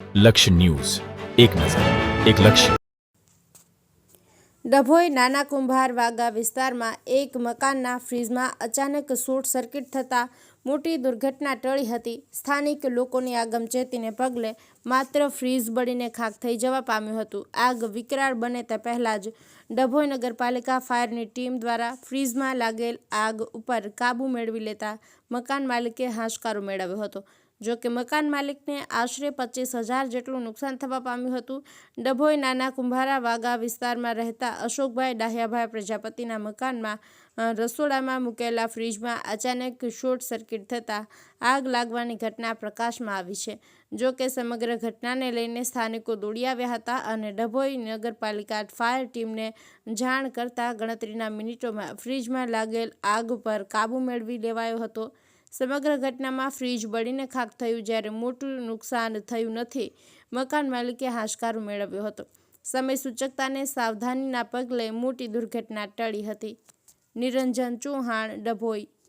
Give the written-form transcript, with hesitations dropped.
લક્ષ્ય ન્યૂઝ, એક નજર, એક લક્ષ્ય. ડભોઈ નાના કુંભાર વાગા વિસ્તારમાં એક મકાનના ફ્રીઝમાં અચાનક શોર્ટ સર્કિટ થતાં મોટી દુર્ઘટના ટળી હતી. સ્થાનિક લોકોની આગમચેતીને પગલે માત્ર ફ્રીઝ બળીને ખાખ થઈ જવા પામ્યું હતું. આગ વિકરાળ બને તે પહેલા જ ડભોઈ નગરપાલિકા ફાયરની ટીમ દ્વારા ફ્રીઝમાં લાગેલ આગ ઉપર કાબૂ મેળવી લેતા મકાન માલિકે હાશકારો મેળવ્યો હતો. જો કે મકાન માલિકને આશરે 25,000 જેટલું નુકસાન થવા પામ્યું હતું. ડભોઈ નાના કુંભારા વાગા વિસ્તારમાં રહેતા અશોકભાઈ ડાહ્યાભાઈ પ્રજાપતિના મકાનમાં રસોડામાં મૂકેલા ફ્રીજમાં અચાનક શોર્ટ સર્કિટ થતાં આગ લાગવાની ઘટના પ્રકાશમાં આવી છે. જો કે સમગ્ર ઘટનાને લઈને સ્થાનિકો દોડી આવ્યા હતા અને ડભોઈ નગરપાલિકા ફાયર ટીમને જાણ કરતા ગણતરીના મિનિટોમાં ફ્રીજમાં લાગેલ આગ પર કાબૂ મેળવી લેવાયો હતો. સમગ્ર ઘટનામાં ફ્રીજ બળીને ખાખ થયું, જ્યારે મોટું નુકસાન થયું નથી. મકાન માલિકે હાશકારો મેળવ્યો હતો. સમય સૂચકતાને સાવધાનીના પગલે મોટી દુર્ઘટના ટળી હતી. નિરંજન ચૌહાણ, ડભોઈ.